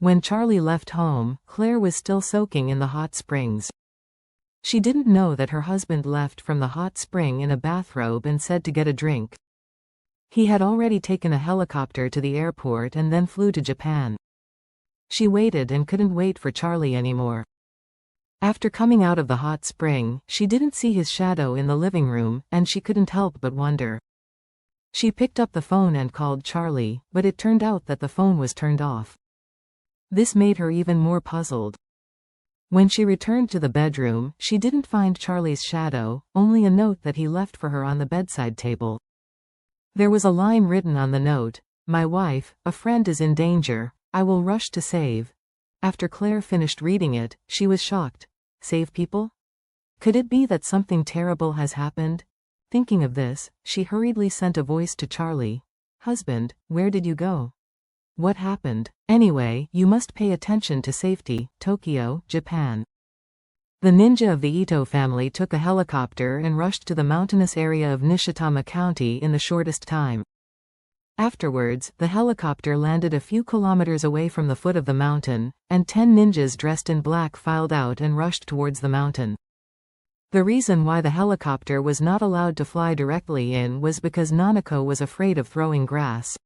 When Charlie left home, Claire was still soaking in the hot springs. She didn't know that her husband left from the hot spring in a bathrobe and said to get a drink. He had already taken a helicopter to the airport and then flew to Japan. She waited and couldn't wait for Charlie anymore. After coming out of the hot spring, she didn't see his shadow in the living room, and she couldn't help but wonder. She picked up the phone and called Charlie, but it turned out that the phone was turned off. This made her even more puzzled. When she returned to the bedroom, she didn't find Charlie's shadow, only a note that he left for her on the bedside table. There was a line written on the note, "My wife, a friend is in danger, I will rush to save." After Claire finished reading it, she was shocked. Save people? Could it be that something terrible has happened? Thinking of this, she hurriedly sent a voice to Charlie. "Husband, where did you go? What happened? Anyway, you must pay attention to safety, Tokyo, Japan." The ninja of the Ito family took a helicopter and rushed to the mountainous area of Nishitama County in the shortest time. Afterwards, the helicopter landed a few kilometers away from the foot of the mountain, and 10 ninjas dressed in black filed out and rushed towards the mountain. The reason why the helicopter was not allowed to fly directly in was because Nanako was afraid of throwing grass.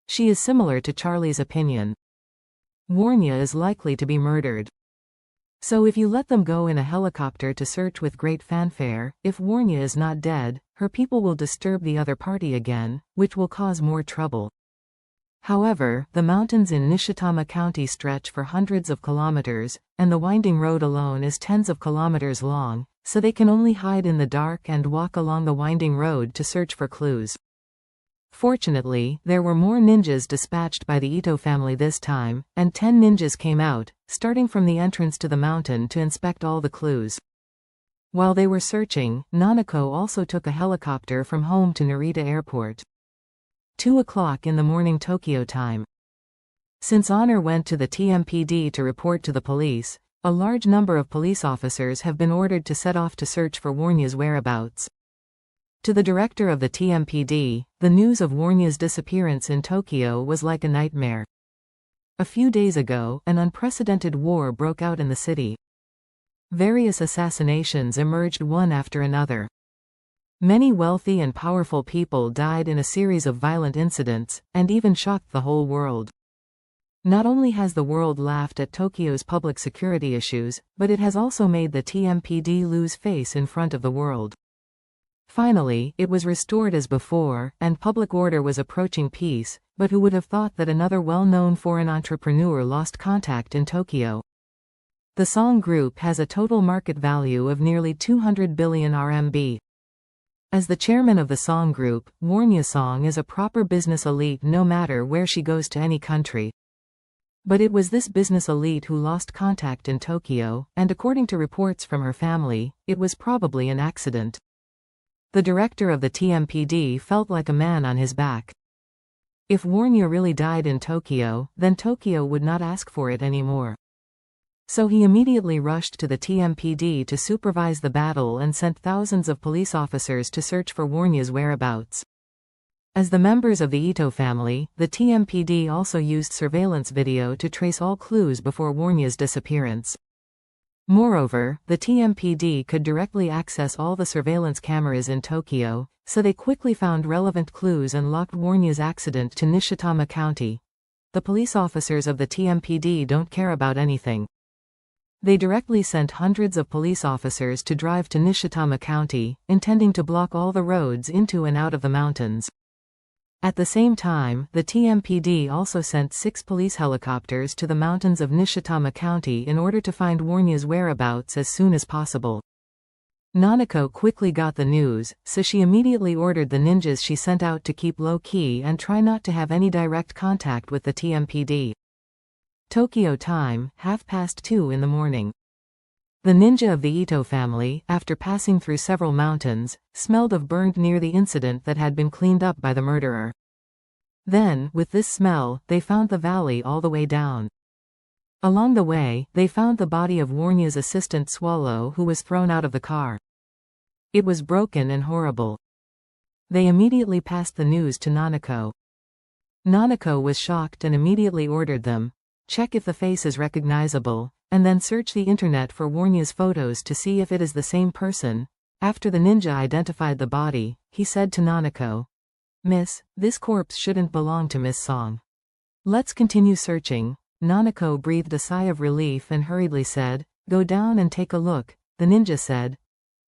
She is similar to Charlie's opinion. Warnya is likely to be murdered. So if you let them go in a helicopter to search with great fanfare, if Warnya is not dead, her people will disturb the other party again, which will cause more trouble. However, the mountains in Nishitama County stretch for hundreds of kilometers, and the winding road alone is tens of kilometers long, so they can only hide in the dark and walk along the winding road to search for clues. Fortunately, there were more ninjas dispatched by the Ito family this time, and 10 ninjas came out, starting from the entrance to the mountain to inspect all the clues. While they were searching, Nanako also took a helicopter from home to Narita Airport. 2 o'clock in the morning Tokyo time. Since Honor went to the TMPD to report to the police, a large number of police officers have been ordered to set off to search for Warnya's whereabouts. To the director of the TMPD, the news of Warnya's disappearance in Tokyo was like a nightmare. A few days ago, an unprecedented war broke out in the city. Various assassinations emerged one after another. Many wealthy and powerful people died in a series of violent incidents, and even shocked the whole world. Not only has the world laughed at Tokyo's public security issues, but it has also made the TMPD lose face in front of the world. Finally, it was restored as before, and public order was approaching peace, but who would have thought that another well-known foreign entrepreneur lost contact in Tokyo? The Song Group has a total market value of nearly 200 billion RMB. As the chairman of the Song Group, Warnya Song is a proper business elite no matter where she goes to any country. But it was this business elite who lost contact in Tokyo, and according to reports from her family, it was probably an accident. The director of the TMPD felt like a man on his back. If Warnya really died in Tokyo, then Tokyo would not ask for it anymore. So he immediately rushed to the TMPD to supervise the battle and sent thousands of police officers to search for Warnya's whereabouts. As the members of the Ito family, the TMPD also used surveillance video to trace all clues before Warnya's disappearance. Moreover, the TMPD could directly access all the surveillance cameras in Tokyo, so they quickly found relevant clues and locked Warnya's accident to Nishitama County. The police officers of the TMPD don't care about anything. They directly sent hundreds of police officers to drive to Nishitama County, intending to block all the roads into and out of the mountains. At the same time, the TMPD also sent 6 police helicopters to the mountains of Nishitama County in order to find Warnya's whereabouts as soon as possible. Nanako quickly got the news, so she immediately ordered the ninjas she sent out to keep low-key and try not to have any direct contact with the TMPD. Tokyo time, 2:30 in the morning. The ninja of the Ito family, after passing through several mountains, smelled of burned near the incident that had been cleaned up by the murderer. Then, with this smell, they found the valley all the way down. Along the way, they found the body of Warnya's assistant Swallow who was thrown out of the car. It was broken and horrible. They immediately passed the news to Nanako. Nanako was shocked and immediately ordered them, Check if the face is recognizable, and then search the internet for Warnya's photos to see if it is the same person. After the ninja identified the body, he said to Nanako, "Miss, this corpse shouldn't belong to Miss Song. Let's continue searching." Nanako breathed a sigh of relief and hurriedly said, "Go down and take a look." The ninja said,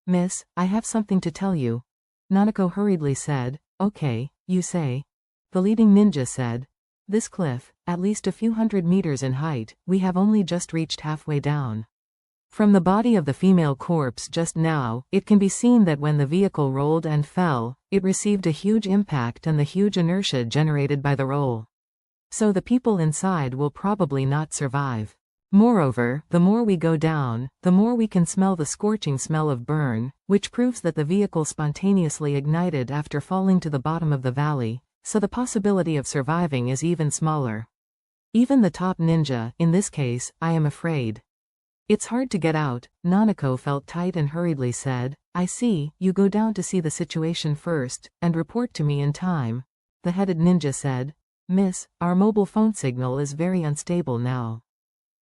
"Miss, I have something to tell you." Nanako hurriedly said, "Okay, you say." The leading ninja said, "This cliff, at least a few hundred meters in height, we have only just reached halfway down. From the body of the female corpse just now, it can be seen that when the vehicle rolled and fell, it received a huge impact and the huge inertia generated by the roll. So the people inside will probably not survive. Moreover, the more we go down, the more we can smell the scorching smell of burn, which proves that the vehicle spontaneously ignited after falling to the bottom of the valley, so the possibility of surviving is even smaller. Even the top ninja, in this case, I am afraid. It's hard to get out." Nanako felt tight and hurriedly said, "I see, you go down to see the situation first, and report to me in time." The headed ninja said, "Miss, our mobile phone signal is very unstable now.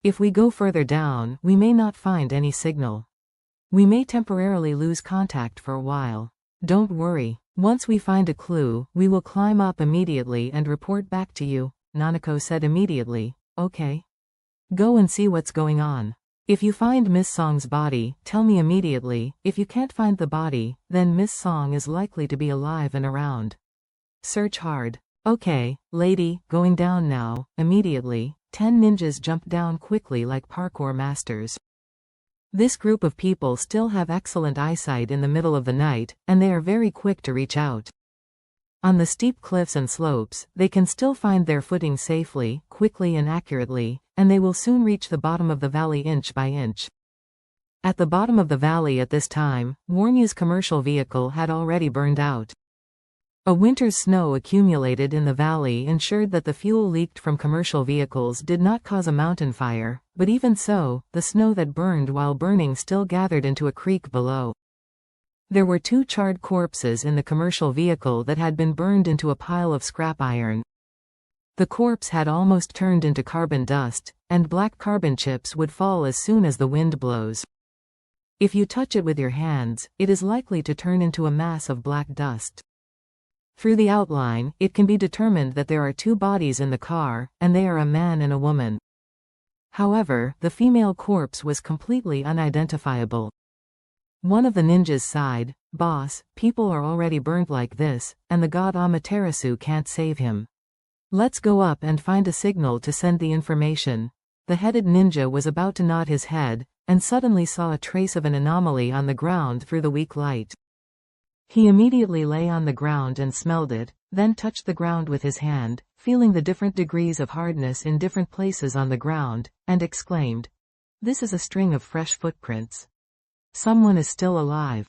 If we go further down, we may not find any signal. We may temporarily lose contact for a while. Don't worry. Once we find a clue, we will climb up immediately and report back to you." Nanako said immediately, "Okay. Go and see what's going on. If you find Miss Song's body, tell me immediately. If you can't find the body, then Miss Song is likely to be alive and around. Search hard." "Okay, lady, going down now." Immediately, 10 ninjas jumped down quickly like parkour masters. This group of people still have excellent eyesight in the middle of the night, and they are very quick to reach out. On the steep cliffs and slopes, they can still find their footing safely, quickly and accurately, and they will soon reach the bottom of the valley inch by inch. At the bottom of the valley at this time, Warnya's commercial vehicle had already burned out. A winter's snow accumulated in the valley ensured that the fuel leaked from commercial vehicles did not cause a mountain fire, but even so, the snow that burned while burning still gathered into a creek below. There were 2 charred corpses in the commercial vehicle that had been burned into a pile of scrap iron. The corpse had almost turned into carbon dust, and black carbon chips would fall as soon as the wind blows. If you touch it with your hands, it is likely to turn into a mass of black dust. Through the outline, it can be determined that there are 2 bodies in the car, and they are a man and a woman. However, the female corpse was completely unidentifiable. One of the ninjas sighed, "Boss, people are already burned like this, and the god Amaterasu can't save him. Let's go up and find a signal to send the information." The headed ninja was about to nod his head, and suddenly saw a trace of an anomaly on the ground through the weak light. He immediately lay on the ground and smelled it, then touched the ground with his hand, feeling the different degrees of hardness in different places on the ground, and exclaimed, "This is a string of fresh footprints. Someone is still alive."